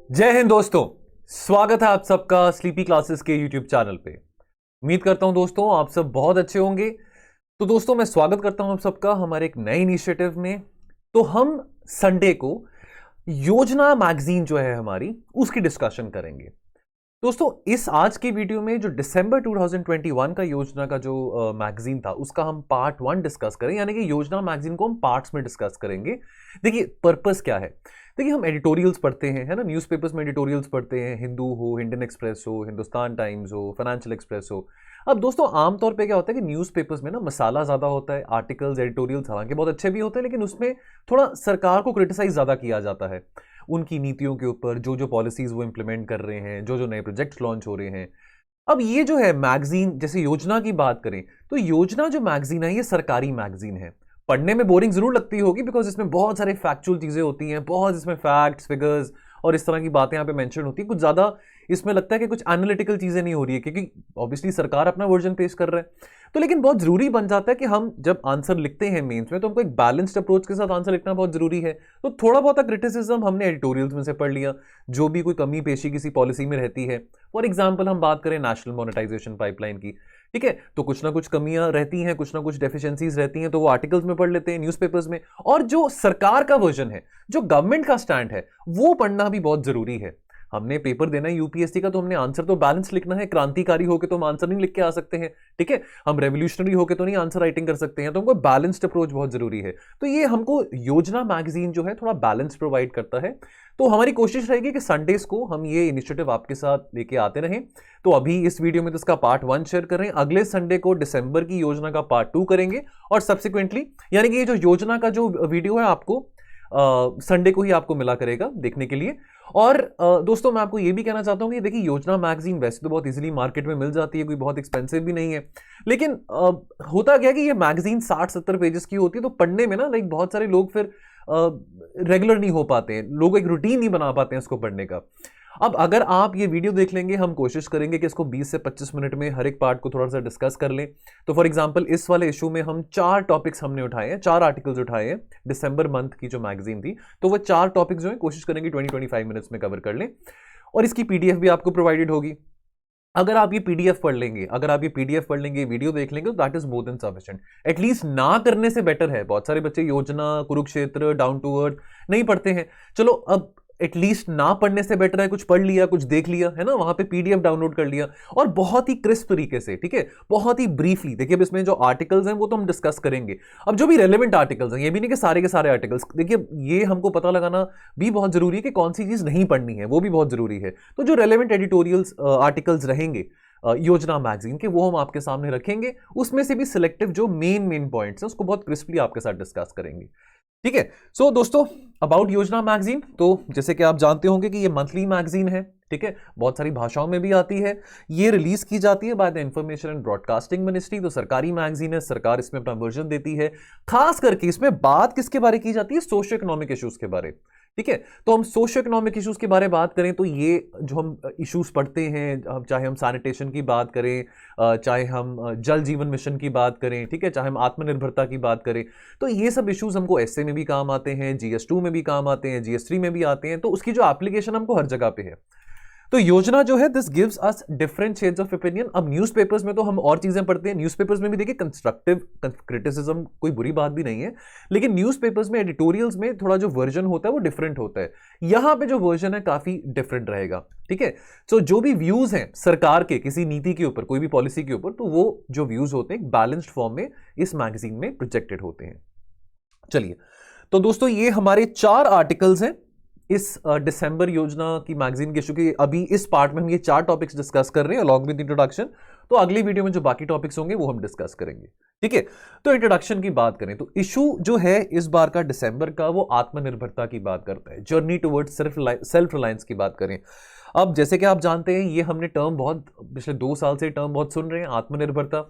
जय हिंद दोस्तों। स्वागत है आप सबका स्लीपी क्लासेस के यूट्यूब चैनल पे। उम्मीद करता हूं दोस्तों आप सब बहुत अच्छे होंगे। तो दोस्तों मैं स्वागत करता हूं आप सबका हमारे एक नए इनिशिएटिव में। तो हम संडे को योजना मैगजीन जो है हमारी उसकी डिस्कशन करेंगे। दोस्तों इस आज की वीडियो में जो दिसंबर 2021 का योजना का जो मैगजीन था उसका हम पार्ट 1 डिस्कस करें, यानी कि योजना मैगजीन को हम पार्ट्स में डिस्कस करेंगे। देखिए पर्पस क्या है। देखिए हम एडिटोरियल्स पढ़ते हैं, है ना, न्यूज़पेपर्स में एडिटोरियल्स पढ़ते हैं, हिंदू हो, इंडियन एक्सप्रेस हो, हिंदुस्तान टाइम्स हो, फाइनेंशियल एक्सप्रेस हो। अब दोस्तों आमतौर पे क्या होता है कि न्यूज़पेपर्स में ना मसाला ज़्यादा होता है, आर्टिकल्स एडिटोरियल्स हालांकि बहुत अच्छे भी होते हैं लेकिन उसमें थोड़ा सरकार को क्रिटिसाइज ज़्यादा किया जाता है, उनकी नीतियों के ऊपर, जो जो पॉलिसीज वो इंप्लीमेंट कर रहे हैं, जो जो नए प्रोजेक्ट्स लॉन्च हो रहे हैं। अब ये जो है मैगजीन, जैसे योजना की बात करें तो योजना जो मैगजीन है ये सरकारी मैगजीन है। पढ़ने में बोरिंग जरूर लगती होगी बिकॉज इसमें बहुत सारे फैक्चुअल चीजें होती हैं, बहुत इसमें फैक्ट्स फिगर्स और इस तरह की बातें यहाँ पे मेंशन होती है। कुछ ज्यादा इसमें लगता है कि कुछ एनालिटिकल चीजें नहीं हो रही है क्योंकि ऑब्वियसली सरकार अपना वर्जन पेश कर रहा है। तो लेकिन बहुत जरूरी बन जाता है कि हम जब आंसर लिखते हैं मेंस में तो हमको एक बैलेंस्ड अप्रोच के साथ आंसर लिखना बहुत जरूरी है। तो थोड़ा बहुत क्रिटिसिज्म हमने एडिटोरियल्स में से पढ़ लिया, जो भी कोई कमी पेशी किसी पॉलिसी में रहती है। फॉर एग्जाम्पल हम बात करें नेशनल मोनेटाइजेशन पाइपलाइन की, ठीक है, तो कुछ ना कुछ कमियां रहती हैं, कुछ ना कुछ डेफिशिएंसीज रहती हैं, तो वो आर्टिकल्स में पढ़ लेते हैं, न्यूज़पेपर्स में। और जो सरकार का वर्जन है, जो गवर्नमेंट का स्टैंड है, वो पढ़ना भी बहुत जरूरी है। हमने पेपर देना है यूपीएससी का तो हमने आंसर तो बैलेंस लिखना है। क्रांतिकारी होकर तो हम आंसर नहीं लिख के आ सकते हैं, ठीक है, हम रेवोल्यूशनरी होकर तो नहीं आंसर राइटिंग कर सकते हैं। तो हमको बैलेंस्ड अप्रोच बहुत जरूरी है। तो ये हमको योजना मैगजीन जो है थोड़ा बैलेंस प्रोवाइड करता है। तो हमारी कोशिश रहेगी कि संडेज को हम ये इनिशिएटिव आपके साथ लेके आते रहें। तो अभी इस वीडियो में तो इसका पार्ट 1 शेयर कर रहे हैं, अगले संडे को दिसंबर की योजना का पार्ट 2 करेंगे और सब्सिक्वेंटली यानी कि ये जो योजना का जो वीडियो है आपको संडे को ही आपको मिला करेगा देखने के लिए। और दोस्तों मैं आपको ये भी कहना चाहता हूं कि देखिए योजना मैगजीन वैसे तो बहुत इजीली मार्केट में मिल जाती है, कोई बहुत एक्सपेंसिव भी नहीं है। लेकिन होता क्या है कि ये मैगजीन 60-70 पेजेस की होती है, तो पढ़ने में ना लाइक बहुत सारे लोग फिर रेगुलर नहीं हो पाते हैं, लोग एक रूटीन नहीं बना पाते हैं इसको पढ़ने का। अब अगर आप ये वीडियो देख लेंगे, हम कोशिश करेंगे कि इसको 20 से 25 मिनट में हर एक पार्ट को थोड़ा सा डिस्कस कर लें। तो फॉर एग्जांपल इस वाले इशू में हम 4 टॉपिक्स हमने उठाए हैं, 4 आर्टिकल्स उठाए हैं दिसंबर मंथ की जो मैगजीन थी। तो वो 4 टॉपिक्स जो है कोशिश करेंगे 20-25 मिनट्स में कवर कर लें। और इसकी पीडीएफ भी आपको प्रोवाइडेड होगी। अगर आप ये पीडीएफ पढ़ लेंगे, अगर आप ये पीडीएफ पढ़ लेंगे, वीडियो देख लेंगे, तो that is more than sufficient. At least ना करने से बेटर है। बहुत सारे बच्चे योजना, कुरुक्षेत्र, डाउन टू अर्थ नहीं पढ़ते हैं। चलो अब एटलीस्ट ना पढ़ने से बेटर है कुछ पढ़ लिया, कुछ देख लिया, है ना, वहां पे पीडीएफ डाउनलोड कर लिया और बहुत ही क्रिस्प तरीके से, ठीक है, बहुत ही ब्रीफली। देखिए अब इसमें जो आर्टिकल्स हैं वो तो हम डिस्कस करेंगे। अब जो भी रेलेवेंट आर्टिकल्स हैं, ये भी नहीं कि सारे के सारे आर्टिकल्स, देखिए ये हमको पता लगाना भी बहुत जरूरी है कि कौन सी चीज नहीं पढ़नी है, वो भी बहुत जरूरी है। तो जो रेलेवेंट एडिटोरियल्स आर्टिकल्स रहेंगे योजना मैगजीन के, वो हम आपके सामने रखेंगे। उसमें से भी सिलेक्टिव जो मेन पॉइंट्स हैं उसको बहुत क्रिस्पली आपके साथ डिस्कस करेंगे, ठीक है। सो दोस्तों अबाउट योजना मैगजीन, तो जैसे कि आप जानते होंगे कि ये मंथली मैगजीन है, ठीक है, बहुत सारी भाषाओं में भी आती है। ये रिलीज की जाती है by the information and broadcasting ministry. तो सरकारी मैगजीन है, सरकार इसमें अपना वर्जन देती है। खास करके इसमें बात किसके बारे की जाती है? सोशियो इकोनॉमिक इश्यूज के बारे, ठीक है। तो हम सोशियो इकोनॉमिक इश्यूज के बारे में बात करें तो ये जो हम इश्यूज पढ़ते हैं, चाहे हम सैनिटेशन की बात करें, चाहे हम जल जीवन मिशन की बात करें, ठीक है, चाहे हम आत्मनिर्भरता की बात करें, तो ये सब इश्यूज हमको एसए में भी काम आते हैं, जीएस2 में भी काम आते हैं, जीएस3 में भी आते हैं। तो उसकी जो एप्लीकेशन हमको हर जगह पे है। तो योजना जो है this gives us different shades of opinion. अब न्यूज़पेपर्स में तो हम और चीजें पढ़ते हैं, न्यूज़पेपर्स में भी देखिए कंस्ट्रक्टिव क्रिटिसिज्म कोई बुरी बात भी नहीं है, लेकिन न्यूज़पेपर्स में एडिटोरियल्स में थोड़ा जो वर्जन होता है वो डिफरेंट होता है। यहां पे जो वर्जन है काफी डिफरेंट रहेगा, ठीक है। सो जो भी व्यूज हैं सरकार के किसी नीति के ऊपर, कोई भी पॉलिसी के ऊपर, तो वो जो व्यूज होते हैं बैलेंस्ड फॉर्म में इस मैगजीन में प्रोजेक्टेड होते हैं। चलिए तो दोस्तों ये हमारे 4 आर्टिकल्स हैं इस दिसंबर योजना की मैगजीन के इशू की। अभी इस पार्ट में हम ये 4 टॉपिक्स डिस्कस कर रहे हैं अलॉन्ग विद इंट्रोडक्शन। तो अगली वीडियो में जो बाकी टॉपिक्स होंगे वो हम डिस्कस करेंगे, ठीक है। तो इंट्रोडक्शन की बात करें तो इशू जो है इस बार का दिसंबर का वो आत्मनिर्भरता की बात करता है, जर्नी टुवर्ड्स सेल्फ रिलायंस की बात करें। अब जैसे कि आप जानते हैं ये हमने टर्म बहुत पिछले 2 साल से टर्म बहुत सुन रहे हैं, आत्मनिर्भरता।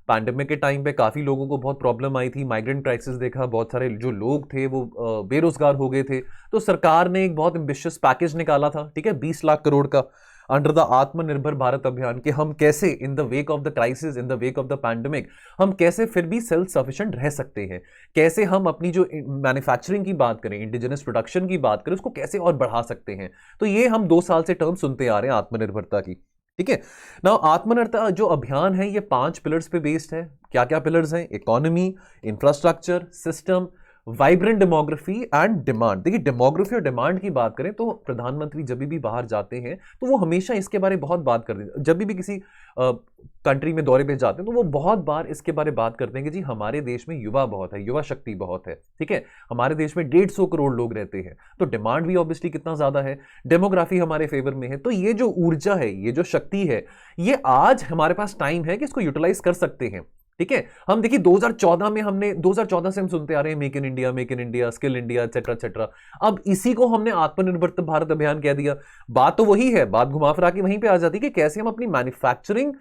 पैंडेमिक के टाइम पे काफ़ी लोगों को बहुत प्रॉब्लम आई थी, माइग्रेंट क्राइसिस देखा, बहुत सारे जो लोग थे वो बेरोजगार हो गए थे। तो सरकार ने एक बहुत एम्बिशियस पैकेज निकाला था, ठीक है, 20 लाख करोड़ का। अंडर द आत्मनिर्भर भारत अभियान कि हम कैसे in the wake of the crisis, in the wake of the pandemic, हम कैसे फिर भी सेल्फ सफिशिएंट रह सकते हैं, कैसे हम अपनी जो मैन्युफैक्चरिंग की बात करें, इंडिजिनस प्रोडक्शन की बात करें, उसको कैसे और बढ़ा सकते हैं। तो ये हम 2 साल से टर्म सुनते आ रहे हैं आत्मनिर्भरता की, ठीक है ना। आत्मनिर्भरता जो अभियान है ये 5 पिलर्स पे बेस्ड है। क्या क्या पिलर्स हैं? Economy, infrastructure, system, vibrant demography and demand. देखिए, डेमोग्राफी और डिमांड की बात करें तो प्रधानमंत्री जब भी बाहर जाते हैं तो वो हमेशा इसके बारे में बहुत बात करते हैं। जब भी किसी कंट्री में दौरे पे जाते हैं तो वो बहुत बार इसके बारे में बात करते हैं कि जी हमारे देश में युवा बहुत है, युवा शक्ति बहुत है, ठीक है। हमारे देश में 150 करोड़ लोग रहते हैं, तो डिमांड भी ऑब्वियसली कितना ज्यादा है, डेमोग्राफी हमारे फेवर में है। तो ये जो ऊर्जा है, ये जो शक्ति है, ये आज हमारे पास टाइम है कि इसको यूटिलाइज कर सकते हैं, ठीक है। हम देखिए 2014 में हमने 2014 से हम सुनते आ रहे हैं make in India, skill India, etcetera etcetera. अब इसी को हमने आत्मनिर्भर भारत अभियान कह दिया। बात तो वही है, बात घुमा फिरा के वहीं पे आ जाती है कि कैसे हम अपनी मैन्युफैक्चरिंग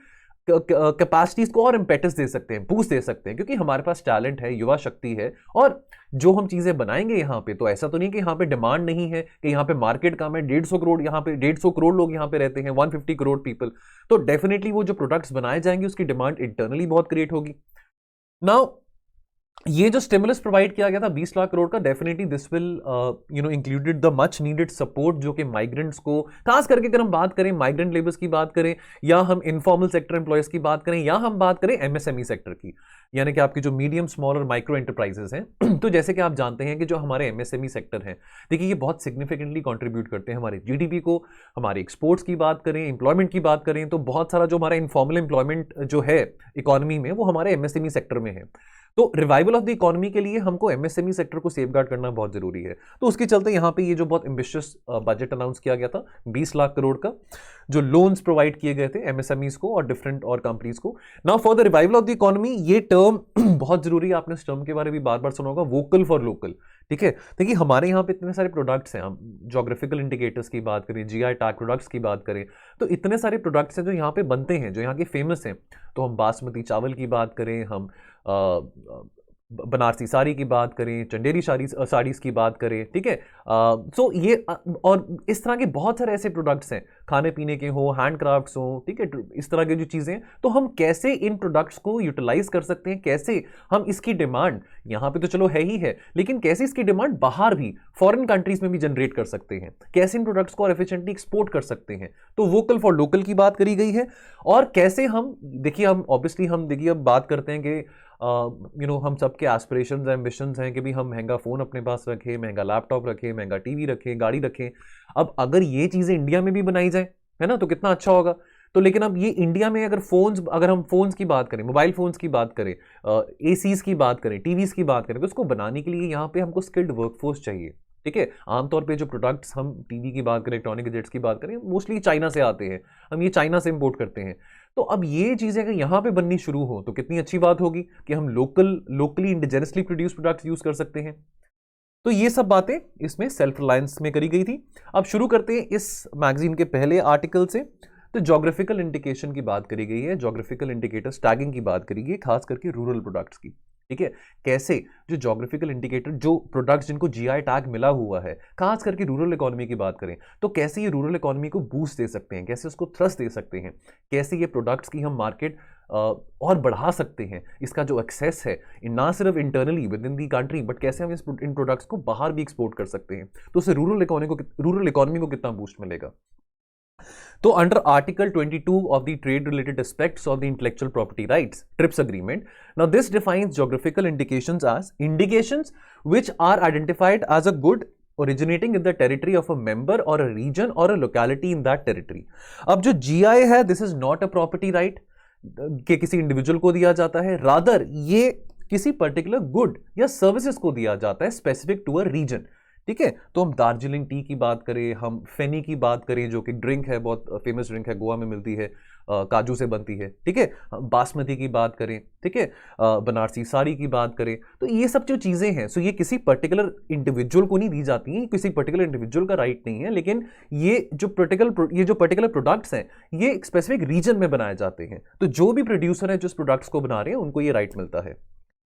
कैपेसिटीज को और इम्पेटस दे सकते हैं, बूस्ट दे सकते हैं, क्योंकि हमारे पास टैलेंट है, युवा शक्ति है। और जो हम चीजें बनाएंगे यहाँ पे, तो ऐसा तो नहीं कि यहाँ पे डिमांड नहीं है, कि यहाँ पे मार्केट कम है, 150 करोड़ यहाँ पे 150 करोड़ लोग यहाँ पे रहते हैं, 150 करोड़ पीपल। तो डेफिनेटली वो जो प्रोडक्ट्स बनाए जाएंगे उसकी डिमांड इंटरनली बहुत क्रिएट होगी। नाउ ये जो स्टिमुलस प्रोवाइड किया गया था 20 लाख करोड़ का, definitely this will included the much needed support जो कि माइग्रेंट्स को, खास करके अगर हम बात करें माइग्रेंट लेबर्स की बात करें, या हम इनफॉर्मल सेक्टर एम्प्लॉयज की बात करें, या हम बात करें एमएसएमई सेक्टर की, यानी कि आपकी जो मीडियम, स्मॉल और माइक्रो एंटरप्राइजेस हैं। तो जैसे कि आप जानते हैं कि जो हमारे एमएसएमई सेक्टर हैं, देखिए ये बहुत सिग्निफिकेंटली कंट्रीब्यूट करते हैं हमारे जीडीपी को। हमारे एक्सपोर्ट्स की बात करें, एम्प्लॉयमेंट की बात करें, तो बहुत सारा जो हमारा इनफॉर्मल एम्प्लॉयमेंट जो है इकोनॉमी में, वो हमारे एमएसएमई सेक्टर में है। तो रिवाइवल ऑफ द इकोनॉमी के लिए हमको एमएसएमई सेक्टर को सेफगार्ड करना बहुत जरूरी है। तो उसके चलते यहाँ पे ये जो बहुत एम्बिशियस बजट अनाउंस किया गया था 20 लाख करोड़ का, जो लोन्स प्रोवाइड किए गए थे एमएसएमईज को और डिफरेंट और कंपनीज को। Now for the revival of the economy, ये टर्म बहुत जरूरी है। आपने इस टर्म के बारे में बार बार सुना होगा, वोकल फॉर लोकल, ठीक है। देखिए हमारे यहाँ पे इतने सारे प्रोडक्ट्स हैं, हम जोग्राफिकल इंडिकेटर्स की बात करें, जीआई टैग प्रोडक्ट्स की बात करें, तो इतने सारे प्रोडक्ट्स हैं जो यहाँ पे बनते हैं, जो यहाँ के फेमस हैं। तो हम बासमती चावल की बात करें, हम बनारसी साड़ी की बात करें, चंदेरी साड़ीज की बात करें, ठीक है। सो ये और इस तरह के बहुत सारे ऐसे प्रोडक्ट्स हैं, खाने पीने के हो, हैंडक्राफ्ट्स हो, ठीक है, इस तरह की जो चीज़ें। तो हम कैसे इन प्रोडक्ट्स को यूटिलाइज कर सकते हैं, कैसे हम इसकी डिमांड यहाँ पे तो चलो है ही है, लेकिन कैसे इसकी डिमांड बाहर भी, फॉरेन कंट्रीज में भी जनरेट कर सकते हैं, कैसे इन प्रोडक्ट्स को और एफिशिएंटली एक्सपोर्ट कर सकते हैं। तो वोकल फॉर लोकल की बात करी गई है। और कैसे हम देखिए, हम ऑब्वियसली हम देखिए अब बात करते हैं कि हम सबके एस्पिरेशंस एम्बिशंस हैं कि भी हम महंगा फ़ोन अपने पास रखें, महंगा लैपटॉप रखें, महंगा टीवी रखें, गाड़ी रखें। अब अगर ये चीज़ें इंडिया में भी बनाई जाए, है ना, तो कितना अच्छा होगा। तो लेकिन अब ये इंडिया में अगर हम फोन्स की बात करें, मोबाइल फोन्स की बात करें, एसीज की बात करें, टीवीज की बात करें, तो उसको बनाने के लिए यहाँ पे हमको स्किल्ड वर्कफोर्स चाहिए, ठीक है। आमतौर पे जो प्रोडक्ट्स, हम टीवी की बात करें, इलेक्ट्रॉनिक गैजेट्स की बात करें, मोस्टली चाइना से आते हैं, हम ये चाइना से इंपोर्ट करते हैं। तो अब ये चीज़ें अगर यहाँ पे बननी शुरू हो तो कितनी अच्छी बात होगी कि हम locally indigenously produce products use कर सकते हैं। तो ये सब बातें इसमें सेल्फ रिलायंस में करी गई थी। अब शुरू करते हैं इस मैगजीन के पहले आर्टिकल से। तो ज्योग्राफिकल इंडिकेशन की बात करी गई है, ज्योग्राफिकल इंडिकेटर्स टैगिंग की बात करी गई, खास करके रूरल प्रोडक्ट्स की, ठीक है। कैसे जो ज्योग्राफिकल इंडिकेटर, जो प्रोडक्ट्स जिनको जीआई टैग मिला हुआ है, खास करके रूरल इकोनॉमी की बात करें, तो कैसे ये रूरल इकोनॉमी को बूस्ट दे सकते हैं, कैसे उसको थ्रस्ट दे सकते हैं, कैसे ये प्रोडक्ट्स की हम मार्केट और बढ़ा सकते हैं, इसका जो एक्सेस है ना सिर्फ internally with in the country, but कैसे हम इन प्रोडक्ट्स को बाहर भी एक्सपोर्ट कर सकते हैं। तो उससे रूरल इकोनॉमी को कितना बूस्ट मिलेगा। तो under article 22 of the trade related aspects of the intellectual property rights TRIPS agreement, now this defines geographical indications as indications which are identified as a good originating in the territory of a member or a region or a locality in that territory। अब जो GI है, this is not a property right कि किसी individual को दिया जाता है, rather ये किसी पर्टिकुलर गुड या सर्विसेज को दिया जाता है स्पेसिफिक टू अ रीजन, ठीक है। तो हम दार्जिलिंग टी की बात करें, हम फेनी की बात करें, जो कि ड्रिंक है, बहुत फेमस ड्रिंक है, गोवा में मिलती है, काजू से बनती है, ठीक है। बासमती की बात करें, ठीक है, बनारसी साड़ी की बात करें, तो ये सब जो चीज़ें हैं, सो ये किसी पर्टिकुलर इंडिविजुअल को नहीं दी जाती हैं, किसी पर्टिकुलर इंडिविजुअल का राइट नहीं है, लेकिन ये जो पर्टिकुलर प्रोडक्ट्स हैं, ये एक स्पेसिफिक रीजन में बनाए जाते हैं। तो जो भी प्रोड्यूसर है जो इस प्रोडक्ट्स को बना रहे हैं, उनको ये राइट मिलता है।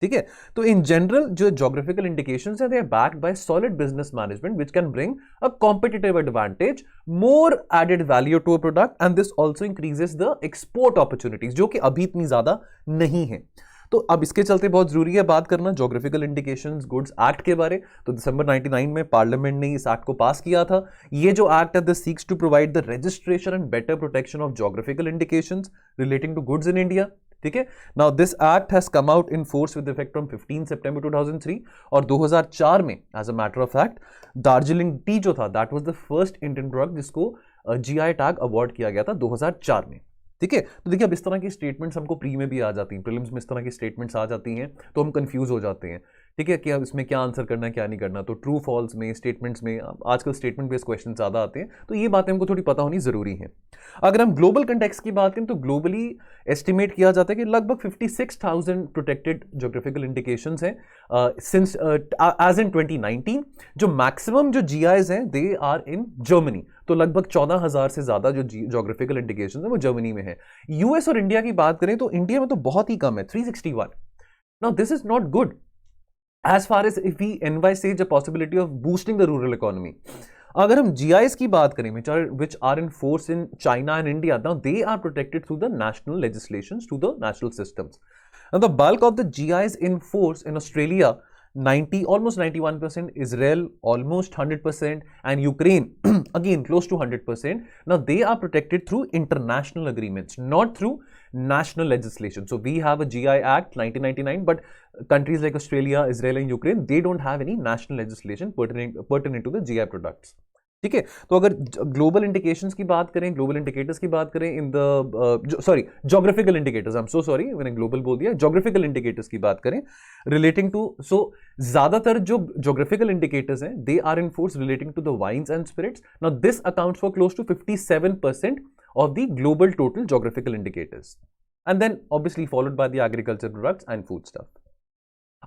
ठीक है। तो इन जनरल जो जोग्राफिकल इंडिकेशंस है they are backed by solid business management which can bring a competitive advantage, more added value to a product, and this also increases the export opportunities, जो कि अभी इतनी ज्यादा नहीं है। तो अब इसके चलते बहुत जरूरी है बात करना जोग्राफिकल इंडिकेशंस गुड्स एक्ट के बारे। तो दिसंबर 99 में पार्लियामेंट ने इस एक्ट को पास किया था। ये जो एक्ट है this seeks to provide the registration and better protection of geographical indications relating to goods in India. ठीक है। Now this act has come out in force with effect from 15 सितंबर 2003, और 2004 में as a matter of fact Darjeeling tea जो था that was the first Indian drug जिसको GI tag award किया गया था 2004 में। ठीक है। तो देखिए अब इस तरह की स्टेटमेंट्स हमको प्री में भी आ जाती हैं, प्रीलिम्स में इस तरह की स्टेटमेंट्स आ जाती हैं तो हम कंफ्यूज हो जाते हैं। ठीक है, कि अब इसमें क्या आंसर करना है क्या नहीं करना। तो ट्रू फॉल्स में स्टेटमेंट्स में आजकल स्टेटमेंट बेस्ड क्वेश्चन ज्यादा आते हैं, तो ये बातें हमको थोड़ी पता होनी जरूरी है। अगर हम ग्लोबल कंटेक्स्ट की बात करें तो ग्लोबली एस्टिमेट किया जाता है कि लगभग 56,000 प्रोटेक्टेड ज्योग्राफिकल इंडिकेशंस हैं सिंस एज इन 2019। जो मैक्सिमम जो जीआईज हैं दे आर इन जर्मनी, तो लगभग 14,000 से ज्यादा जो ज्योग्राफिकल इंडिकेशंस हैं वो जर्मनी में है। यूएस और इंडिया की बात करें तो इंडिया में तो बहुत ही कम है, 361। Now this is not good as far as if we envisage a possibility of boosting the rural economy. अगर हम GIs की बात करें which are in force in China and India, now they are protected through the national legislations, through the national systems. Now the bulk of the GIs in force in Australia, almost 91%, Israel almost 100%, and Ukraine again close to 100%. Now they are protected through international agreements, not through national legislation. So we have a GI Act 1999, but countries like Australia, Israel and Ukraine, they don't have any national legislation pertinent to the GI products. ठीक है। तो अगर global indications की बात करें, global indicators की बात करें in the geographical indicators, I am so sorry मैंने ग्लोबल बोल दिया, जोग्राफिकल इंडिकेटर्स की बात करें रिलेटिंग टू, सो ज्यादातर जो जोग्राफिकल इंडिकेटर्स हैं they are in force relating to the wines and spirits. Now this accounts for close to 57% of the global total geographical indicators, and then obviously followed by the agriculture products and food stuff.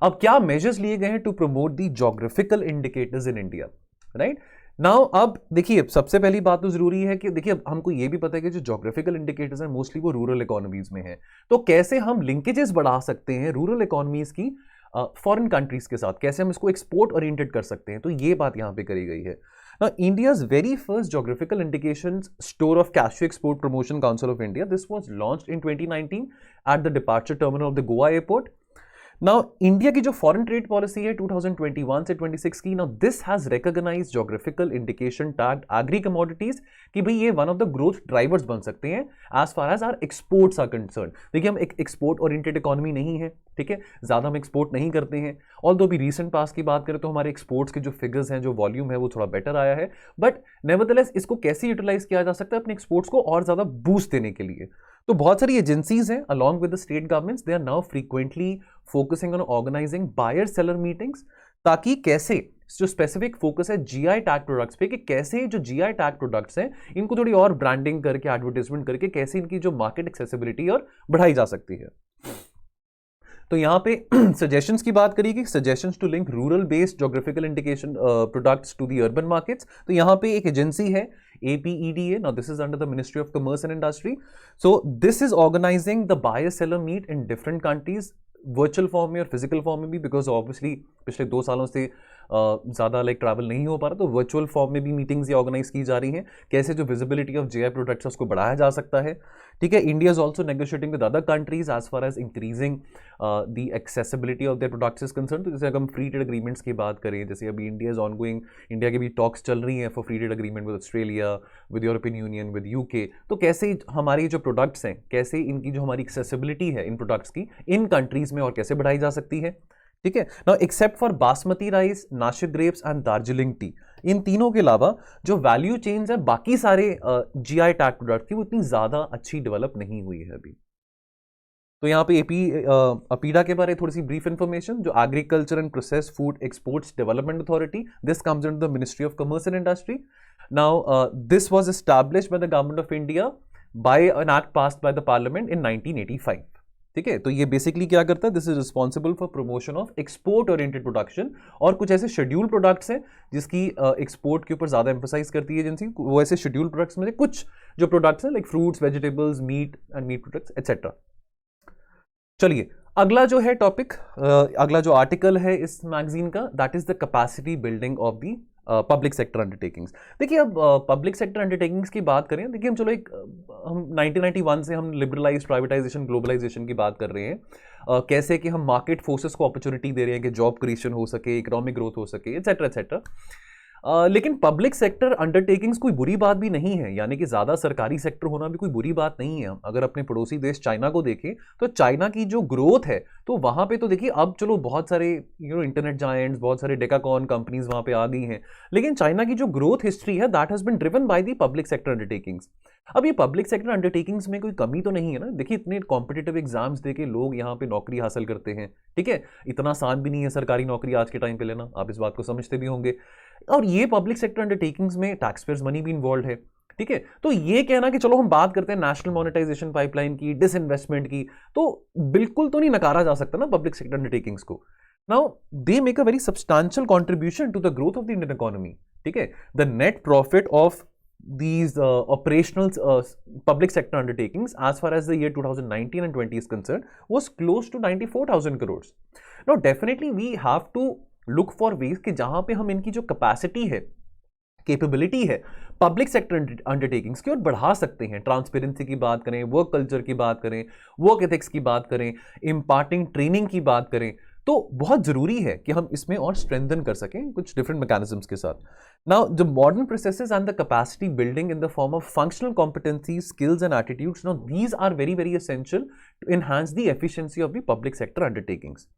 अब क्या measures लिए गए हैं to promote the geographical indicators in India, right now. अब देखिए सबसे पहली बात तो जरूरी है कि देखिए हमको ये भी पता है कि जो जोग्राफिकल इंडिकेटर्स हैं मोस्टली वो रूरल इकोनॉमीज में है, तो कैसे हम लिंकेजेस बढ़ा सकते हैं रूरल इकोनॉमीज की फॉरेन कंट्रीज के साथ, कैसे हम इसको एक्सपोर्ट ओरिएंटेड कर सकते हैं, तो ये बात यहां पे करी गई है। Now, India's very first geographical indications store of Cashew Export Promotion Council of India, this was launched in 2019 at the departure terminal of the Goa airport. Now India की जो फॉरेन ट्रेड पॉलिसी है 2021 से 26 की, now this has recognised geographical indication tagged agri commodities कि भाई ये one of the growth drivers बन सकते हैं as far as our exports are concern. देखिए हम एक एक्सपोर्ट ओरिएंटेड इकोनॉमी नहीं है, ठीक है, ज्यादा हम एक्सपोर्ट नहीं करते हैं। ऑल्दो भी रीसेंट पास की बात करें तो हमारे एक्सपोर्ट्स के जो फिगर्स हैं, जो वॉल्यूम है वो थोड़ा बेटर आया है, बट नेवरदलेस इसको कैसे यूटिलाइज किया जा सकता है अपने एक्सपोर्ट्स को और ज्यादा बूस्ट देने के लिए। तो बहुत सारी एजेंसीज हैं along with the state governments, they are now frequently focusing on organising buyer seller meetings, ताकि कैसे जो स्पेसिफिक फोकस है जीआई टैग प्रोडक्ट्स पे कि कैसे जो जीआई टैग प्रोडक्ट्स हैं इनको थोड़ी और ब्रांडिंग करके एडवर्टाइजमेंट करके कैसे इनकी जो मार्केट एक्सेसिबिलिटी और बढ़ाई जा सकती है। तो यहां पे सजेशंस की बात करिए कि suggestions to link rural based geographical indication products to the urban markets, तो यहां पे एक एजेंसी है APEDA. Now this is under the Ministry of Commerce and Industry. So this is organizing the buyer seller meet in different countries, virtual form में और physical form में भी, because obviously पिछले 2 सालों से ज़्यादा लाइक ट्रैवल नहीं हो पा रहा, तो वर्चुअल फॉर्म में भी मीटिंग्स ये ऑर्गेनाइज की जा रही हैं, कैसे जो विजिबिलिटी ऑफ जीआई प्रोडक्ट्स उसको बढ़ाया जा सकता है। ठीक है, India is also negotiating with other countries as far as increasing the accessibility of their products is concern. तो जैसे अगर हम फ्री ट्रेड अग्रीमेंट्स की बात करें, जैसे अभी India is on going, India की भी टॉक्स चल रही हैं for free trade agreement with Australia, with European union, with UK, तो कैसे हमारी जो प्रोडक्ट्स हैं, कैसे इनकी जो हमारी एक्सेसिबिलिटी है इन प्रोडक्ट्स की इन कंट्रीज में और कैसे बढ़ाई जा सकती है। ठीक है, now except for basmati rice, Nashik grapes and Darjeeling tea, इन तीनों के अलावा जो वैल्यू चेन्स है बाकी सारे जीआई टैग प्रोडक्ट की वो इतनी ज्यादा अच्छी डेवलप नहीं हुई है अभी। तो यहाँ पे अपीडा के बारे में थोड़ी सी ब्रीफ इंफॉर्मेशन, जो agriculture and process food exports development authority, this comes under the ministry of commerce and industry. Now this was established bye the government of India by an act passed by the parliament in 1985। ठीक है, तो ये basically क्या करता है, this is responsible for promotion of export oriented production, और कुछ ऐसे शेड्यूल प्रोडक्ट्स हैं जिसकी एक्सपोर्ट के ऊपर ज्यादा एम्फोसाइज करती है एजेंसी, वो ऐसे शेड्यूल प्रोडक्ट्स में से कुछ जो प्रोडक्ट्स हैं like fruits, vegetables, meat and meat products etcetera. चलिए अगला जो है टॉपिक, अगला जो आर्टिकल है इस मैगजीन का, that is the capacity building of the public sector undertakings. देखिए अब पब्लिक सेक्टर अंडरटेकिंग्स की बात करें, देखिए हम चलो एक हम 1991 से हम लिबरलाइज, प्राइवेटाइजेशन, ग्लोबलाइजेशन की बात कर रहे हैं। कैसे कि हम मार्केट फोर्सेस को अपॉर्चुनिटी दे रहे हैं कि जॉब क्रिएशन हो सके, इकोनॉमिक ग्रोथ हो सके, एटसेट्रा एटसेट्रा। लेकिन पब्लिक सेक्टर अंडरटेकिंग्स कोई बुरी बात भी नहीं है, यानी कि ज़्यादा सरकारी सेक्टर होना भी कोई बुरी बात नहीं है। अगर अपने पड़ोसी देश चाइना को देखें तो चाइना की जो ग्रोथ है, तो वहाँ पे तो देखिए अब चलो बहुत सारे इंटरनेट जायंट्स, बहुत सारे डेकाकॉन कंपनीज वहाँ पे आ गई हैं, लेकिन चाइना की जो ग्रोथ हिस्ट्री है that has been driven by the public sector undertakings. अब ये पब्लिक सेक्टर अंडरटेकिंग्स में कोई कमी तो नहीं है ना। देखिए इतने कॉम्पिटिटिव एग्जाम्स देके लोग यहाँ पे नौकरी हासिल करते हैं, ठीक है, इतना आसान भी नहीं है सरकारी नौकरी आज के टाइम पे लेना, आप इस बात को समझते भी होंगे। और ये पब्लिक सेक्टर अंडरटेकिंग्स में टैक्स पेयर्स मनी भी इन्वॉल्व है, ठीक है। तो ये कहना कि चलो हम बात करते हैं नेशनल मोनेटाइजेशन पाइपलाइन की, डिसइन्वेस्टमेंट की, तो बिल्कुल तो नहीं नकारा जा सकता ना पब्लिक सेक्टर अंडरटेकिंग्स को। Now they make a very substantial contribution to the growth of the Indian economy, ठीक है। The net profit of these operational public sector undertakings as far as the year 2019 and 20 is concerned was close to 94,000 crores. Now definitely we have to look for ways कि जहां पे हम इनकी जो capacity है, capability है, public sector undertakings की ओर बढ़ा सकते हैं। ट्रांसपेरेंसी की बात करें, वर्क कल्चर की बात करें, वर्क एथिक्स की बात करें, इम्पार्टिंग ट्रेनिंग की बात करें, तो बहुत जरूरी है कि हम इसमें और स्ट्रेंथन कर सकें कुछ डिफरेंट मैकेनिज्म्स के साथ। Now the modern processes and the capacity building in the form of functional competencies, skills and attitudes, now these are very very essential to enhance the efficiency of the public sector undertakings,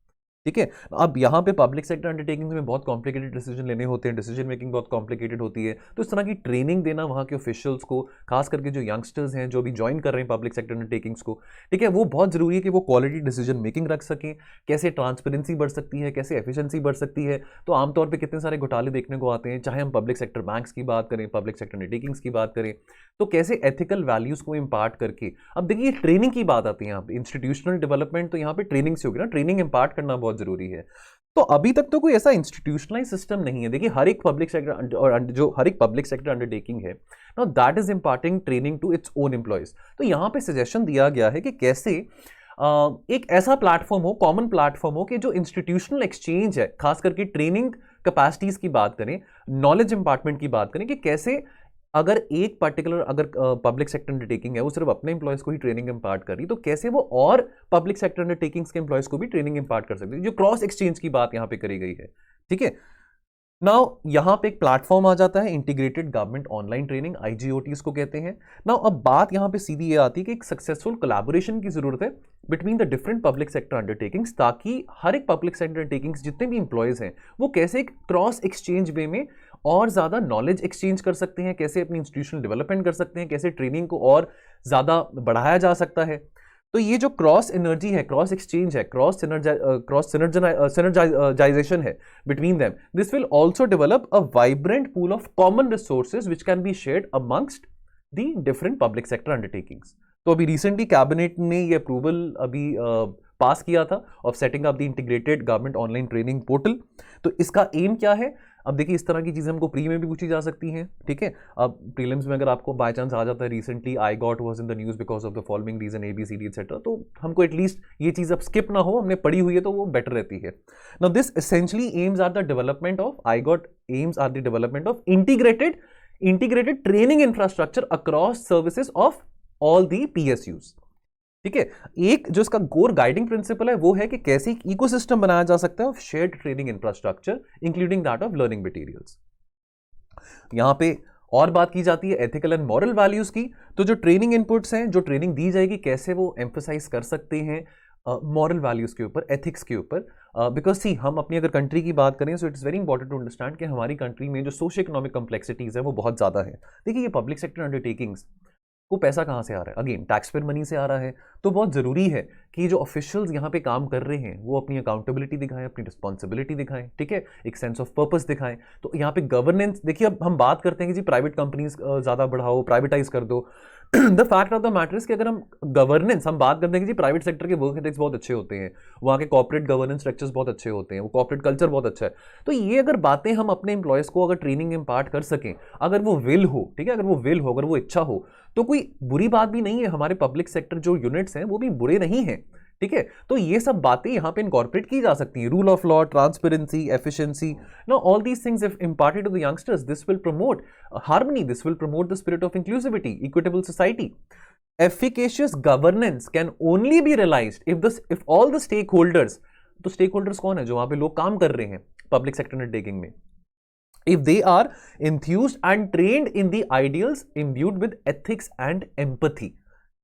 ठीक है। अब यहाँ पे public sector undertakings में बहुत complicated decision लेने होते हैं, डिसीजन मेकिंग बहुत कॉम्प्लिकेटेड होती है, तो इस तरह की ट्रेनिंग देना वहाँ के ऑफिशियल्स को, खास करके जो यंगस्टर्स हैं जो भी ज्वाइन कर रहे हैं पब्लिक सेक्टर अंडरटेकिंग्स को, ठीक है, वो बहुत जरूरी है कि वो क्वालिटी डिसीजन मेकिंग रख सकें। कैसे ट्रांसपेरेंसी बढ़ सकती है, कैसे एफिशिएंसी बढ़ सकती है, तो आमतौर पर कितने सारे घोटाले देखने को आते हैं, चाहे हम पब्लिक सेक्टर बैंक्स की बात करें, पब्लिक सेक्टर अंडरटेकिंग्स की बात करें, तो कैसे एथिकल वैल्यूज को इम्पार्ट करके। अब देखिए ट्रेनिंग की बात आती है यहाँ पे, इंस्टीट्यूशनल डेवलपमेंट तो यहाँ पे ट्रेनिंग से होगी ना, ट्रेनिंग इम्पार्ट करना बहुत जरूरी है। तो अभी तक तो कोई ऐसा इंस्टीट्यूशनलाइज सिस्टम नहीं है। देखिए हर एक पब्लिक सेक्टर और जो हर एक पब्लिक सेक्टर अंडरटेकिंग है now that is imparting training to its own employees. तो यहाँ पे सजेशन दिया गया है कि कैसे एक ऐसा प्लेटफॉर्म हो, कॉमन प्लेटफॉर्म हो कि जो इंस्टीट्यूशनल एक्सचेंज है, खास करके ट्रेनिंग कैपेसिटीज की बात करें, नॉलेज इंपार्टमेंट की बात करें, कि कैसे अगर एक पर्टिकुलर अगर पब्लिक सेक्टर अंडरटेकिंग है वो सिर्फ अपने एम्प्लॉयज को ही ट्रेनिंग इंपार्ट कर रही, तो कैसे वो और पब्लिक सेक्टर अंडरटेकिंग्स के एम्प्लॉयज को भी ट्रेनिंग इंपार्ट कर सकती है, जो क्रॉस एक्सचेंज की बात यहां पे करी गई है, ठीक है। नाउ यहां पे एक प्लेटफॉर्म आ जाता है, integrated government online training, iGOT को कहते हैं। नाउ अब बात यहां पे सीधी ये आती है कि एक सक्सेसफुल कोलैबोरेशन की जरूरत है between the different public sector undertakings, ताकि हर एक पब्लिक सेक्टर अंडरटेकिंग्स जितने भी इंप्लॉयज हैं वो कैसे एक क्रॉस एक्सचेंज वे में और ज़्यादा नॉलेज एक्सचेंज कर सकते हैं, कैसे अपनी इंस्टीट्यूशनल डेवलपमेंट कर सकते हैं, कैसे ट्रेनिंग को और ज़्यादा बढ़ाया जा सकता है। तो ये जो क्रॉस एनर्जी है, क्रॉस एक्सचेंज है, क्रॉस सिनर्जाइजेशन है between them, this will also develop a vibrant pool of common resources which can be shared amongst the different public sector undertakings. तो अभी रिसेंटली कैबिनेट ने ये अप्रूवल अभी पास किया था of setting up the integrated government online training portal. तो इसका M क्या है? अब देखिए इस तरह की चीज़ें हमको प्री में भी पूछी जा सकती हैं, ठीक है। अब प्रीलिम्स में अगर आपको बाय चांस आ जाता है, recently I got was in the news because of the following reason ABCD etcetera, तो हमको एटलीस्ट ये चीज़ अब स्किप ना हो, हमने पढ़ी हुई है तो वो बेटर रहती है। Now this essentially aims are the development of integrated training infrastructure across services of all the PSUs, ठीक है। एक जो इसका कोर गाइडिंग प्रिंसिपल है वो है कि कैसे एक इकोसिस्टम बनाया जा सकता है of shared training infrastructure including that of learning materials. यहां पे और बात की जाती है एथिकल एंड मॉरल वैल्यूज की। तो जो ट्रेनिंग इनपुट्स हैं, जो ट्रेनिंग दी जाएगी, कैसे वो एम्फसाइज कर सकते हैं मॉरल वैल्यूज के ऊपर, एथिक्स के ऊपर। बिकॉज सी हम अपनी अगर कंट्री की बात करें, so it is very important to understand कि हमारी कंट्री में जो सोशो इकोनॉमिक कॉम्प्लेक्सिटीज है वो बहुत ज़्यादा है। देखिए ये पब्लिक सेक्टर अंडरटेकिंग्स को पैसा कहाँ से आ रहा है? अगेन टैक्स पेयर मनी से आ रहा है। तो बहुत ज़रूरी है कि जो ऑफिशियल्स यहाँ पे काम कर रहे हैं वो अपनी अकाउंटेबिलिटी दिखाएं, अपनी रिस्पॉन्सिबिलिटी दिखाएं, ठीक है, एक सेंस ऑफ पर्पस दिखाएं। तो यहाँ पे गवर्नेंस, देखिए अब हम बात करते हैं कि जी प्राइवेट कंपनीज ज़्यादा बढ़ाओ, प्राइवेटाइज कर दो। The fact of the matter is कि अगर हम गवर्नेंस, हम बात करते हैं कि जी प्राइवेट सेक्टर के वर्क एथिक्स बहुत अच्छे होते हैं, वहाँ के कॉर्पोरेट गवर्नेंस स्ट्रक्चर्स बहुत अच्छे होते हैं, वो कॉर्पोरेट कल्चर बहुत अच्छा है, तो ये अगर बातें हम अपने एम्प्लॉयज़ को अगर ट्रेनिंग इम्पार्ट कर सकें, अगर वो विल हो, ठीक है, अगर वो विल हो, अगर वो इच्छा हो, तो कोई बुरी बात भी नहीं है। हमारे पब्लिक सेक्टर जो यूनिट्स हैं वो भी बुरे नहीं हैं, ठीक है, तो ये सब बातें यहां पे इनकॉर्पोरेट की जा सकती हैं, rule of law, transparency, efficiency, no all these things if imparted to the youngsters, this will promote harmony, this will promote the spirit of inclusivity, equitable society. Efficacious governance can only be realized if all the stakeholders, तो stakeholders कौन है, जो वहां पे लोग काम कर रहे हैं पब्लिक सेक्टर अंडरटेकिंग में, if they are enthused and trained in the ideals imbued with ethics and empathy.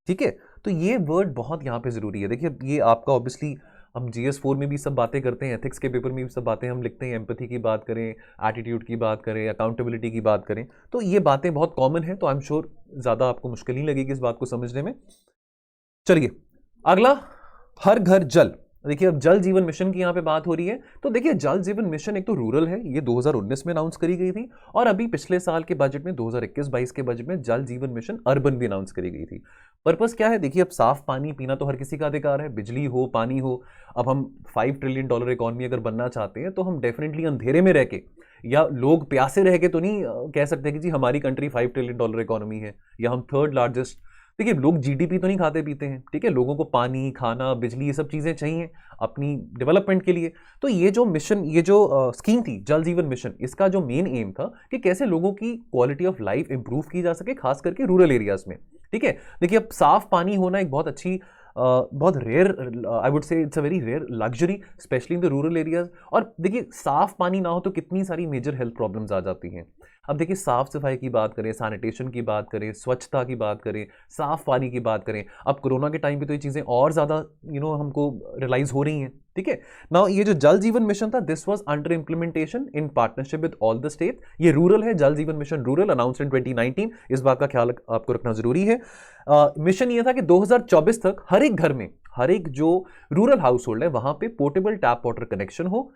ठीक है, तो ये वर्ड बहुत यहां पे जरूरी है. देखिए ये आपका ऑब्वियसली हम GS4 में भी सब बातें करते हैं, एथिक्स के पेपर में भी सब बातें हम लिखते हैं, एम्पैथी की बात करें, एटीट्यूड की बात करें, अकाउंटेबिलिटी की बात करें, तो ये बातें बहुत कॉमन है, तो आई एम श्योर ज़्यादा आपको मुश्किल नहीं लगेगी इस बात को समझने में. चलिए अगला, हर घर जल. देखिए अब जल जीवन मिशन की यहाँ पे बात हो रही है, तो देखिए जल जीवन मिशन एक तो रूरल है, ये 2019 में अनाउंस करी गई थी, और अभी पिछले साल के बजट में 2021-22 के बजट में जल जीवन मिशन अर्बन भी अनाउंस करी गई थी. पर्पस क्या है, देखिए अब साफ पानी पीना तो हर किसी का अधिकार है, बिजली हो, पानी हो. अब हम $5 ट्रिलियन इकोनॉमी अगर बनना चाहते हैं, तो हम डेफिनेटली अंधेरे में रह के या लोग प्यासे रह के तो नहीं कह सकते कि जी हमारी कंट्री $5 ट्रिलियन इकोनॉमी है या हम थर्ड लार्जेस्ट. देखिए लोग जीडीपी तो नहीं खाते पीते हैं, ठीक है, लोगों को पानी, खाना, बिजली, ये सब चीज़ें चाहिए अपनी डेवलपमेंट के लिए. तो ये जो मिशन, ये जो स्कीम थी जल जीवन मिशन, इसका जो मेन एम था कि कैसे लोगों की क्वालिटी ऑफ लाइफ इंप्रूव की जा सके, खास करके रूरल एरियाज में. ठीक है, देखिए अब साफ पानी होना एक बहुत अच्छी, बहुत rare, I would say it's a very rare luxury, specially in the rural areas. और देखिए साफ पानी ना हो तो कितनी सारी मेजर हेल्थ प्रॉब्लम्स आ जाती हैं. अब देखिए साफ सफाई की बात करें, सैनिटेशन की बात करें, स्वच्छता की बात करें, साफ पानी की बात करें, अब कोरोना के टाइम पे तो ये चीज़ें और ज़्यादा हमको रियलाइज हो रही हैं. ठीक है, नाउ ये जो जल जीवन मिशन था, this was under implementation in partnership with all the state. ये रूरल है, जल जीवन मिशन रूरल, अनाउंस्ड इन 2019. इस बात का ख्याल आपको रखना जरूरी है. मिशन ये था कि 2024 तक हर एक घर में, हर एक जो रूरल हाउस होल्ड है वहां पे पोर्टेबल टैप वाटर कनेक्शन हो.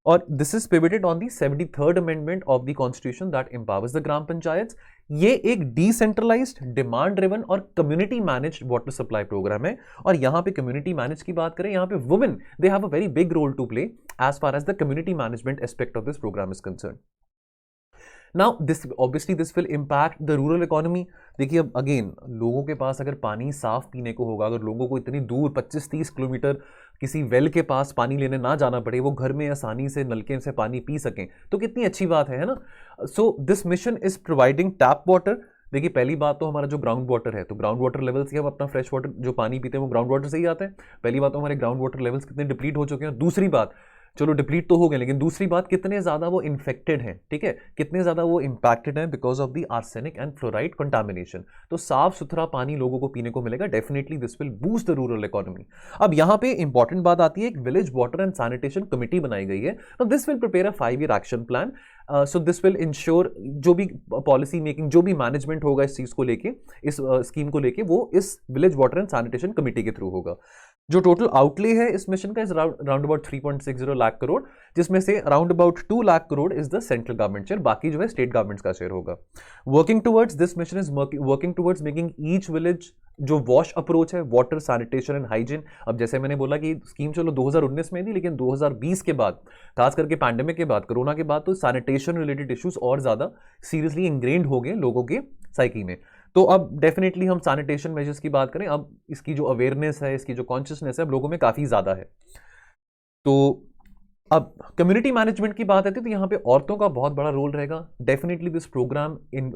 और this is pivoted on the 73rd amendment of the constitution that empowers the gram panchayat. ये एक डिसेंट्रलाइज्ड, डिमांड ड्रिवन और community managed water supply programme है. और यहां पे कम्युनिटी मैनेज की बात करें, यहां पे women they have a very big role to play as far as the community management aspect of this programme is concern. Now this obviously this will impact the rural economy. देखिए अब again लोगों के पास अगर पानी साफ पीने को होगा, अगर लोगों को इतनी दूर 25-30 किलोमीटर किसी वेल के पास पानी लेने ना जाना पड़े, वो घर में आसानी से नलके से पानी पी सकें, तो कितनी अच्छी बात है ना. So this mission is providing tap water. देखिए पहली बात तो हमारा जो ग्राउंड वाटर है, तो ग्राउंड वाटर लेवल से हम अपना फ्रेश वाटर जो पानी पीते हैं वो ग्राउंड वाटर से ही आता है. पहली बात तो हमारे ग्राउंड वाटर लेवल्स कितने डिप्लीट हो चुके हैं. दूसरी बात, चलो डिप्लीट तो हो गए, लेकिन दूसरी बात कितने ज्यादा वो इन्फेक्टेड हैं. ठीक है, कितने ज्यादा वो इंपैक्टेड हैं because of the arsenic and fluoride contamination. तो साफ सुथरा पानी लोगों को पीने को मिलेगा, definitely this will boost the rural economy. अब यहाँ पे इंपॉर्टेंट बात आती है, एक village water and sanitation committee बनाई गई है. This will prepare a 5-year action plan. So this will ensure जो भी पॉलिसी मेकिंग, जो भी मैनेजमेंट होगा इस चीज को लेके, इस स्कीम को लेके, वो इस village water and sanitation committee के थ्रू होगा. जो टोटल आउटले है इस मिशन का is round about 3.60 lakh crore, जिसमें से around about 2 lakh crore is the central government share, बाकी जो है स्टेट गवर्नमेंट्स का शेयर होगा. Working towards this mission is working towards making each village जो वॉश अप्रोच है, वाटर, सैनिटेशन एंड हाइजीन. अब जैसे मैंने बोला कि स्कीम चलो 2019 में थी, लेकिन 2020 के बाद, खास करके पैंडेमिक के बाद, कोरोना के बाद, तो सैनिटेशन रिलेटेड इश्यूज और ज्यादा सीरियसली इंग्रेन्ड हो गए लोगों के साइकी में. तो अब डेफिनेटली हम सैनिटेशन मेजर्स की बात करें, अब इसकी जो अवेयरनेस है, इसकी जो कॉन्शियसनेस है, अब लोगों में काफी ज्यादा है. तो अब कम्युनिटी मैनेजमेंट की बात आती है, तो यहाँ पे औरतों का बहुत बड़ा रोल रहेगा. Definitely this programme in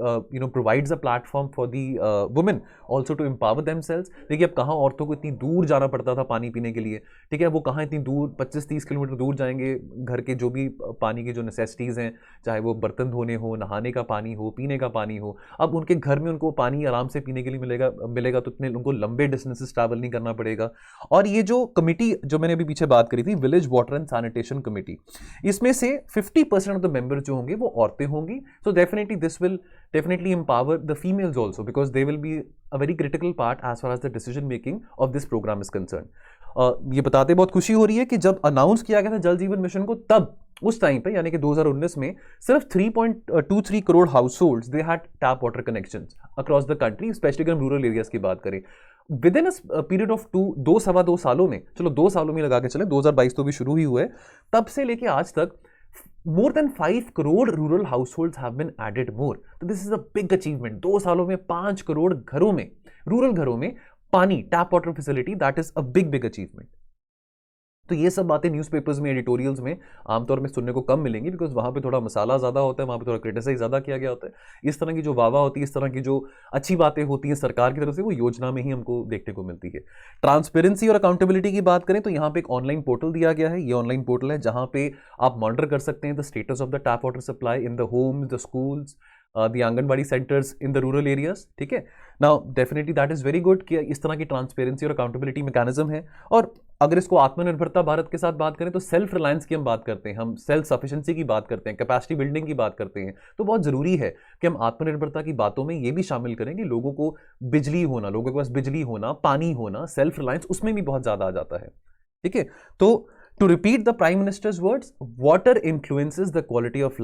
provides a platform for the women also to empower themselves. देखिए अब कहाँ औरतों को इतनी दूर जाना पड़ता था पानी पीने के लिए. ठीक है, वो कहाँ इतनी दूर 25-30 किलोमीटर दूर जाएंगे, घर के जो भी पानी की जो नेसेसिटीज़ हैं, चाहे वो बर्तन धोने हो, नहाने का पानी हो, पीने का पानी हो, अब उनके घर में उनको पानी आराम से पीने के लिए मिलेगा तो इतने उनको लंबे डिस्टेंसेस ट्रैवल नहीं करना पड़ेगा. और ये जो कमिटी जो मैंने अभी पीछे बात करी थी, village water and sanitation committee, इसमें से 50% ऑफ द मेंबर जो होंगे वो औरतें होंगी. So definitely this will definitely empower the females also, because they will be a very critical part as far as the decision making of this programme is concern. ये बताते बहुत खुशी हो रही है कि जब अनाउंस किया गया था जल जीवन मिशन को, तब उस टाइम पे यानी कि 2019 में सिर्फ 3.23 crore house holds they had tap water connections across the country, specially अगर हम रूरल एरियाज की बात करें. With in a period of 2 सालों में, चलो 2 सालों में लगा के चले, 2022 तो भी शुरू ही हुआ है, तब से लेके आज तक more than 5 crore rural households have been added more. तो this is a big achievement. 2 सालों में 5 करोड़ घरों में, रूरल घरों में पानी, tap water facility, that is a big big achievement. तो ये सब बातें न्यूज़पेपर्स में, एडिटोरियल्स में आमतौर में सुनने को कम मिलेंगी, बिकॉज वहाँ पे थोड़ा मसाला ज़्यादा होता है, वहाँ पे थोड़ा क्रिटिसाइज ज़्यादा किया गया होता है। इस तरह की जो वाहवाह होती है, इस तरह की जो अच्छी बातें होती हैं सरकार की तरफ से, वो योजना में ही हमको देखने को मिलती है। ट्रांसपेरेंसी और अकाउंटेबिलिटी की बात करें तो यहाँ पे एक ऑनलाइन पोर्टल दिया गया है। ये ऑनलाइन पोर्टल है जहाँ पे आप मॉनिटर कर सकते हैं the status of the tap water supply in the homes, the schools, the anganwadi centres in the rural areas. ठीक है, now definitely that is very good कि इस तरह की ट्रांसपेरेंसी और अकाउंटेबिलिटी मैकेनिज्म है। और अगर इसको आत्मनिर्भरता भारत के साथ बात करें तो सेल्फ रिलायंस की हम बात करते हैं, हम सेल्फ सफिशिएंसी की बात करते हैं, कैपेसिटी बिल्डिंग की बात करते हैं, तो बहुत जरूरी है कि हम आत्मनिर्भरता की बातों में ये भी शामिल करें कि लोगों को बिजली होना, लोगों के पास बिजली होना, पानी होना, सेल्फ रिलायंस उसमें भी बहुत ज्यादा आ जाता है। ठीक है, तो to repeat the prime minister's words, water influences the quality of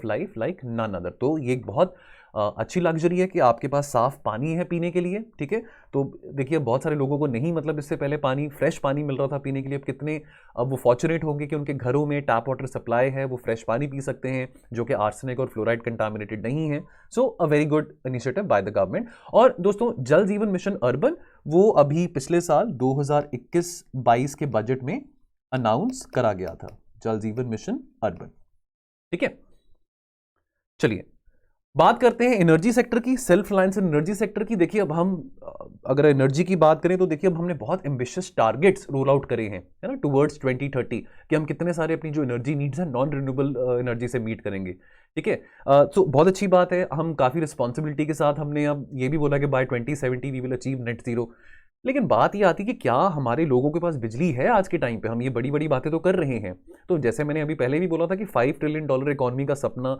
life like none other. तो ये एक बहुत अच्छी लग्जरी है कि आपके पास साफ पानी है पीने के लिए। ठीक है, तो देखिए बहुत सारे लोगों को नहीं, मतलब इससे पहले पानी, फ्रेश पानी मिल रहा था पीने के लिए, अब कितने अब वो फॉर्चुनेट होंगे कि उनके घरों में टैप वाटर सप्लाई है, वो फ्रेश पानी पी सकते हैं जो कि आर्सेनिक और फ्लोराइड कंटामिनेटेड नहीं है। So a very good initiative by the government. और दोस्तों, जल जीवन मिशन अर्बन वो अभी पिछले साल 2021-22 के बजट में अनाउंस करा गया था, जल जीवन मिशन अर्बन। ठीक है, चलिए बात करते हैं एनर्जी सेक्टर की, सेल्फ रिलायंस एनर्जी सेक्टर की। देखिए अब हम अगर एनर्जी की बात करें तो देखिए अब हमने बहुत एम्बिशियस टारगेट्स रोल आउट करे हैं, है ना, टुवर्ड्स 2030, कि हम कितने सारे अपनी जो एनर्जी नीड्स हैं नॉन रिन्यूएबल एनर्जी से मीट करेंगे। ठीक है, तो बहुत अच्छी बात है, हम काफ़ी रिस्पॉन्सिबिलिटी के साथ हमने अब ये भी बोला कि by 2070 we will achieve net zero. लेकिन बात ये आती है कि क्या हमारे लोगों के पास बिजली है आज के टाइम पे? हम ये बड़ी बड़ी बातें तो कर रहे हैं, तो जैसे मैंने अभी पहले भी बोला था कि $5 ट्रिलियन इकोनॉमी का सपना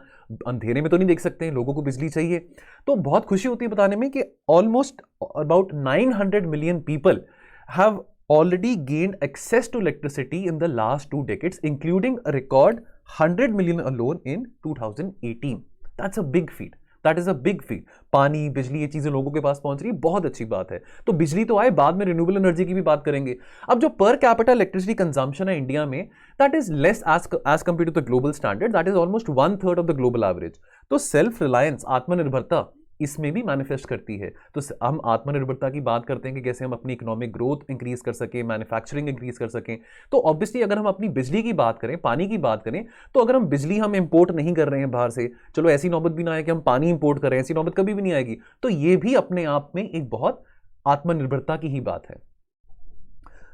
अंधेरे में तो नहीं देख सकते हैं, लोगों को बिजली चाहिए। तो बहुत खुशी होती है बताने में कि almost about 900 million people have already gained access to electricity in the last 2 decades, including a record 100 million alone in 2018. That's a big feat. That is a big feet. पानी, बिजली, ये चीजें लोगों के पास पहुंच रही है, बहुत अच्छी बात है। तो बिजली तो आए, बाद में रिन्यूएबल एनर्जी की भी बात करेंगे। अब जो पर कैपिटा इलेक्ट्रिसिटी कंजम्पशन है इंडिया में, that is less as compare to the global standard, that is almost 1/3 of the global average. तो सेल्फ रिलायंस, आत्मनिर्भरता इसमें भी मैनिफेस्ट करती है। तो हम आत्मनिर्भरता की बात करते हैं कि कैसे हम अपनी इकोनॉमिक ग्रोथ इंक्रीज कर सकें, मैन्युफैक्चरिंग इंक्रीज कर सकें। तो ऑब्वियसली अगर हम अपनी बिजली की बात करें, पानी की बात करें, तो अगर हम बिजली हम इंपोर्ट नहीं कर रहे हैं बाहर से, चलो ऐसी नौबत भी ना आए कि हम पानी इंपोर्ट कर रहे हैं, ऐसी नौबत कभी भी नहीं आएगी, तो ये भी अपने आप में एक बहुत आत्मनिर्भरता की ही बात है।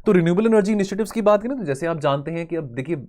तो रिन्यूएबल एनर्जी इनिशिएटिव्स की बात करें तो जैसे आप जानते हैं कि अब देखिए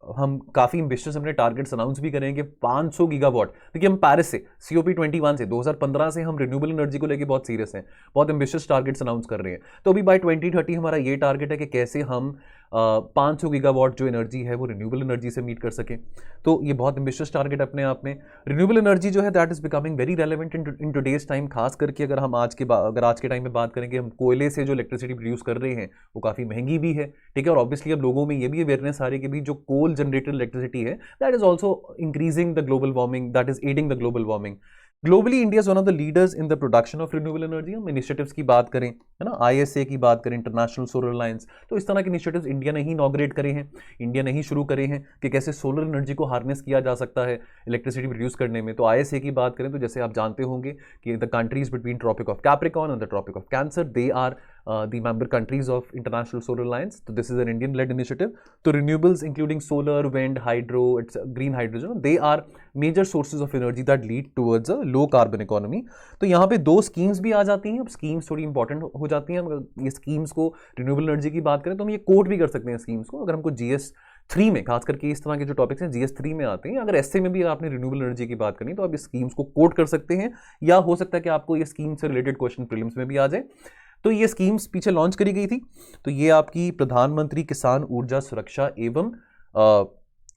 हम काफ़ी एम्बिशियस हमने टारगेट्स अनाउंस भी करेंगे, 500 गीगावाट। देखिए हम पेरिस से, COP21 से, 2015 से हम रिन्यूएबल एनर्जी को लेके बहुत सीरियस हैं, बहुत एम्बिशियस टारगेट्स अनाउंस कर रहे हैं। तो अभी बाय 2030 हमारा ये टारगेट है कि कैसे हम 500 गीगावाट जो एनर्जी है वो रिन्यूएबल एनर्जी से मीट कर सकें। तो ये बहुत एम्बिशियस टारगेट अपने आप में। रिन्यूएबल एनर्जी जो है that is becoming very relevant in today's time, खास करके अगर हम आज के टाइम में बात करेंगे, हम कोयले से जो इलेक्ट्रिसिटी प्रोड्यूस कर रहे हैं वो काफ़ी महंगी भी है। ठीक है, और ऑब्वियसली अब लोगों में ये भी अवेयरनेस आ रही है कि भी जो कोल जनरेटेड इलेक्ट्रिसिटी है that is also increasing the global warming, that is adding the global warming. Globally India is one of the leaders in the production of renewable energy. हम इनिशिएटिव्स की बात करें, है ना, ISA की बात करें, इंटरनेशनल सोलर अलायंस, तो इस तरह के इनिशिएटिव्स इंडिया ने ही इनॉग्रेट करे हैं, इंडिया ने ही शुरू करे हैं कि कैसे सोलर एनर्जी को हार्नेस किया जा सकता है इलेक्ट्रिसिटी प्रोड्यूस करने में। तो ISA की बात करें तो जैसे आप जानते होंगे कि the countries between Tropic of Capricorn and the Tropic of Cancer, they are the member countries of International Solar Alliance. So this is an Indian-led initiative. So renewables, including solar, wind, hydro, it's green hydrogen, they are major sources of energy that lead towards a low carbon economy. तो यहाँ पे 2 schemes भी आ जाती हैं। अब schemes थोड़ी important हो जाती हैं। अगर ये स्कीम्स को रिन्यूएबल एनर्जी की बात करें तो हम ये कोट भी कर सकते हैं स्कीम्स को। अगर हमको GS3 में, खास करके इस तरह के जो टॉपिक्स हैं GS3 में आते हैं, अगर ऐसे में भी आपने रिन्यूएबल एनर्जी की बात करनी तो आप इस स्कीम्स को कोट कर सकते हैं, या हो सकता है कि आपको ये स्कीम से रिलेटेड क्वेश्चन प्रीलिम्स में भी आ जाए। तो ये स्कीम्स पीछे लॉन्च करी गई थी। तो ये आपकी प्रधानमंत्री किसान ऊर्जा सुरक्षा एवं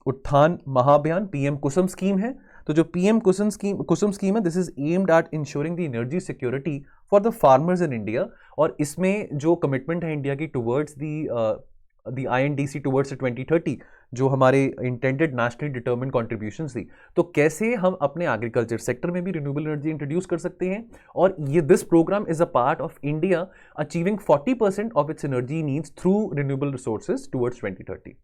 उत्थान महाअभियान, PM कुसुम स्कीम है। तो जो PM कुसुम स्कीम है, this is aimed at ensuring the energy security for the farmers in India. और इसमें जो कमिटमेंट है इंडिया की टुवर्ड्स दी INDC टुवर्ड्स 2030, जो हमारे इंटेंडेड नेशनली डिटर्मिन्ड कॉन्ट्रीब्यूशंस थी, तो कैसे हम अपने एग्रीकल्चर सेक्टर में भी रिन्यूएबल एनर्जी इंट्रोड्यूस कर सकते हैं। और ये this programme is a part of India achieving 40% of its energy needs through renewable resources towards 2030।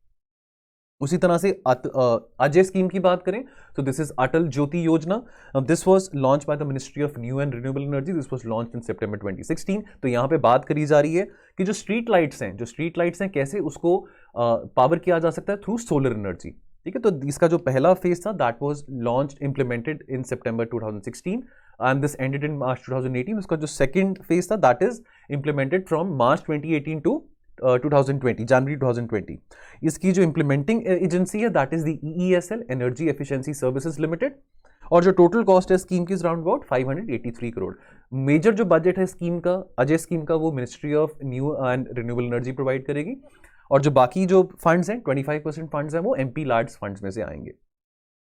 उसी तरह से अजय स्कीम की बात करें तो this is Atal Jyoti Yojana. This was launch by the ministry of new and renewable energy. This was launch in September 2016. तो यहाँ पे बात करी जा रही है कि जो स्ट्रीट लाइट्स हैं कैसे उसको पावर किया जा सकता है थ्रू सोलर एनर्जी. ठीक है, तो इसका जो पहला फेज था that was launched implemented in September 2016 and this ended in March 2018. उसका जो सेकंड फेज था that is implemented from March 2018 to 2020, January 2020. इसकी जो इम्प्लीमेंटिंग एजेंसी है that is the EESL, energy efficiency services limited. और जो total cost है scheme की is around about 583 crore. Major जो बजट है स्कीम का, अजय स्कीम का, वो ministry of new and renewable energy provide करेगी. और जो बाकी जो फंड्स हैं 25% फंड्स हैं वो MP लार्ज फंड्स में से आएंगे.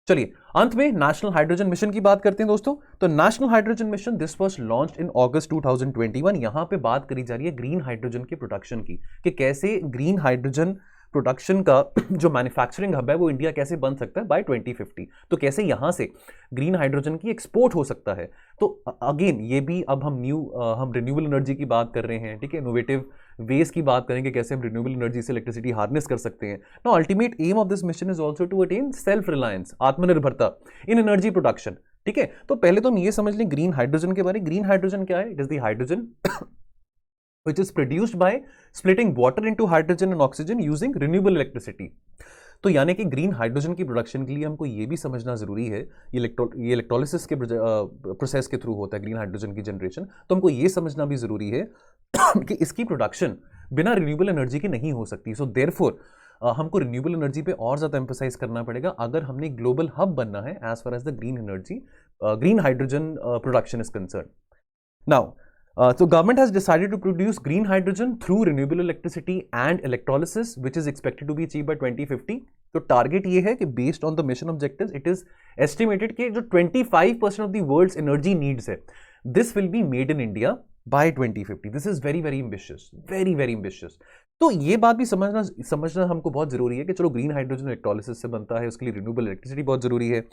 चलिए अंत में नेशनल हाइड्रोजन मिशन की बात करते हैं दोस्तों. तो national hydrogen mission this was launched in August 2021. यहां पे बात करी जा रही है ग्रीन हाइड्रोजन के प्रोडक्शन की, कि कैसे ग्रीन हाइड्रोजन प्रोडक्शन का जो मैन्युफैक्चरिंग हब है वो इंडिया कैसे बन सकता है बाय 2050. तो कैसे यहां से ग्रीन हाइड्रोजन की एक्सपोर्ट हो सकता है. तो अगेन ये भी अब हम रिन्यूएबल एनर्जी की बात कर रहे हैं. ठीक है, इनोवेटिव वेज की बात करेंगे कैसे हम रिन्यूएबल एनर्जी से इलेक्ट्रिसिटी हार्नेस कर सकते हैं. Now ultimate aim of this mission is also to attain self reliance, आत्मनिर्भरता इन एनर्जी प्रोडक्शन. ठीक है, तो पहले तो हम ये समझ लें ग्रीन हाइड्रोजन के बारे में. ग्रीन हाइड्रोजन क्या है? It is the hydrogen which is produced by splitting water into hydrogen and oxygen using renewable electricity. तो यानी कि ग्रीन हाइड्रोजन की प्रोडक्शन के लिए हमको ये भी समझना जरूरी है, ये इलेक्ट्रोलिसिस के प्रोसेस के थ्रू होता है ग्रीन हाइड्रोजन की जनरेशन. तो हमको ये समझना भी जरूरी है कि इसकी प्रोडक्शन बिना रिन्यूएबल एनर्जी के नहीं हो सकती. सो देयरफॉर हमको रिन्यूएबल एनर्जी पे और ज्यादा एम्फसाइज करना पड़ेगा अगर हमने ग्लोबल हब बनना है as far as the green hydrogen production is concern. Now so government has decided to produce green hydrogen through renewable electricity and electrolysis which is expected to be achieved by 2050. तो target ये है कि based on the mission objectives it is estimated कि जो 25% of the world's energy needs है this will be made in India by 2050. This is very very ambitious, very very ambitious. तो ये बात भी समझना हमको बहुत जरूरी है कि चलो ग्रीन हाइड्रोजन इलेक्ट्रोलिसिस से बनता है, उसके लिए रिन्यूएबल इलेक्ट्रिसिटी बहुत जरूरी है,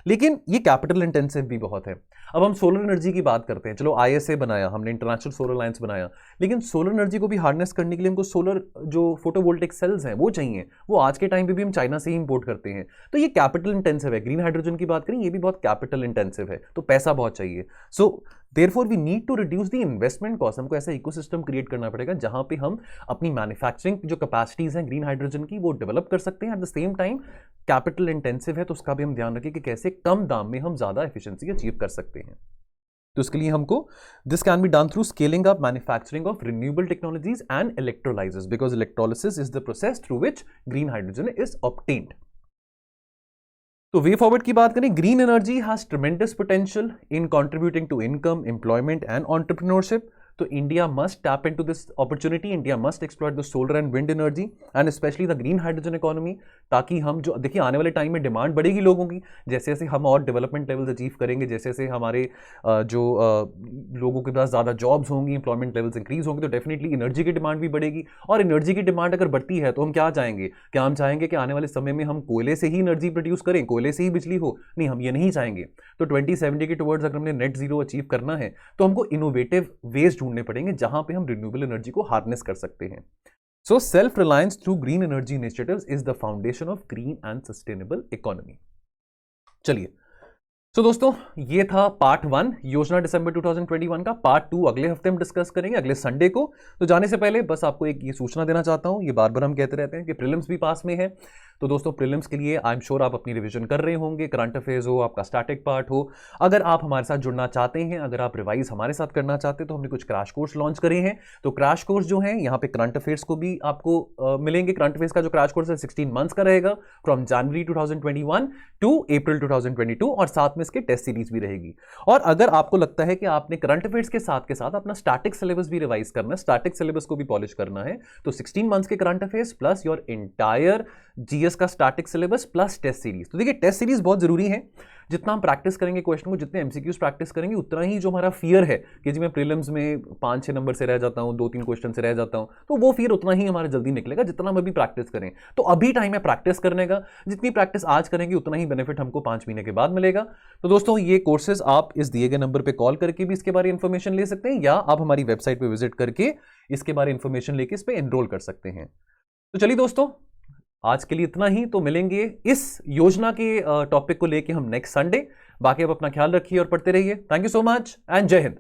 लेकिन ये कैपिटल इंटेंसिव भी बहुत है. अब हम सोलर एनर्जी की बात करते हैं. चलो ISA बनाया हमने, इंटरनेशनल सोलर अलायंस बनाया, लेकिन सोलर एनर्जी को भी हार्नेस करने के लिए हमको सोलर जो फोटोवोल्टिक सेल्स हैं वो चाहिए. वो आज के टाइम पे भी हम चाइना से ही इंपोर्ट करते हैं. तो ये कैपिटल इंटेंसिव है. ग्रीन हाइड्रोजन की बात करें ये भी बहुत कैपिटल इंटेंसिव है, तो पैसा बहुत चाहिए. So therefore we need to reduce the investment cost. हमको ऐसा इकोसिस्टम क्रिएट करना पड़ेगा जहां पे हम अपनी मैन्युफैक्चरिंग जो कैपेसिटीज हैं ग्रीन हाइड्रोजन की वो डेवलप कर सकते हैं. At the same time capital intensive है तो उसका भी हम ध्यान रखें कि कैसे कम दाम में हम ज्यादा एफिशिएंसी अचीव कर सकते हैं. तो इसके लिए हमको this can be done through scaling up manufacturing of renewable technologies and electrolysers because electrolysis is the process through which green hydrogen is obtained. तो वे फॉरवर्ड की बात करें, green energy has tremendous potential in contributing to income, employment and entrepreneurship. तो India must tap into this opportunity. India must exploit the solar and wind energy and specially the green hydrogen economy, ताकि हम जो देखिए आने वाले time में demand बढ़ेगी लोगों की. जैसे जैसे हम और डेवलपमेंट लेवल्स अचीव करेंगे, जैसे जैसे हमारे लोगों के पास ज़्यादा जॉब्स होंगी, इंप्लॉयमेंट लेवल्स इंक्रीज होंगे, तो डेफिनेटली एनर्जी की डिमांड भी बढ़ेगी. और एनर्जी की डिमांड अगर बढ़ती है तो हम क्या चाहेंगे? क्या हम चाहेंगे कि आने वाले समय में हम कोयले से ही एनर्जी प्रोड्यूस करें, कोयले से ही बिजली हो? नहीं, हम ये नहीं चाहेंगे. तो 2070 के टुवर्ड्स अगर हमने नेट जीरो अचीव करना है तो हमको इनोवेटिव वेज ढूंढने पड़ेंगे जहां पे हम रिन्यूएबल एनर्जी को हार्नेस कर सकते हैं. So self reliance through green energy initiatives is the foundation of green and sustainable economy. चलिए, तो दोस्तों ये था पार्ट 1 योजना दिसंबर 2021 का. पार्ट 2 अगले हफ्ते हम डिस्कस करेंगे, अगले संडे को. तो जाने से पहले बस आपको एक ये सूचना देना चाहता हूं, ये बार बार हम कहते रहते हैं कि प्रीलिम्स भी पास में है. तो दोस्तों प्रीलिम्स के लिए आई एम श्योर आप अपनी रिवीजन कर रहे होंगे. करंट अफेयर्स हो, आपका स्टैटिक पार्ट हो, अगर आप हमारे साथ जुड़ना चाहते हैं, अगर आप रिवाइज हमारे साथ करना चाहते हैं तो हमने कुछ क्रैश कोर्स लॉन्च करे हैं. तो क्रैश कोर्स जो है यहाँ पे करंट अफेयर्स को भी आपको मिलेंगे. करंट अफेयर्स का जो क्रैश कोर्स है 16 मंथ्स का रहेगा फ्रॉम जनवरी 2021 टू अप्रैल 2022 और साथ में इसके टेस्ट सीरीज भी रहेगी. और अगर आपको लगता है कि आपने करंट अफेयर्स के साथ अपना स्टैटिक सिलेबस भी रिवाइज करना है, स्टैटिक सिलेबस को भी पॉलिश करना है, तो 16 मंथ्स के current affairs plus your entire GS का static syllabus plus test series. तो देखिए टेस्ट सीरीज बहुत जरूरी है. जितना हम प्रैक्टिस करेंगे क्वेश्चन को, जितने एमसीक्यूज प्रैक्टिस करेंगे, उतना ही जो हमारा फियर है कि जी मैं प्रीलिम्स में 5-6 नंबर से रह जाता हूं, 2-3 क्वेश्चन से रह जाता हूं, तो वो फियर उतना ही हमारा जल्दी निकलेगा जितना हम अभी प्रैक्टिस करें. तो अभी टाइम है प्रैक्टिस करने का. जितनी प्रैक्टिस आज करेंगे उतना ही बेनिफिट हमको 5 महीने के बाद मिलेगा. तो दोस्तों ये कोर्सेज आप इस दिए गए नंबर पर कॉल करके भी इसके बारे में इंफॉर्मेशन ले सकते हैं, या आप हमारी वेबसाइट पर विजिट करके इसके बारे में इंफॉर्मेशन लेके इस पर एनरोल कर सकते हैं. तो चलिए दोस्तों, आज के लिए इतना ही, तो मिलेंगे इस योजना के टॉपिक को लेके हम नेक्स्ट संडे। बाकी आप अपना ख्याल रखिए और पढ़ते रहिए। Thank you so much and जय हिंद।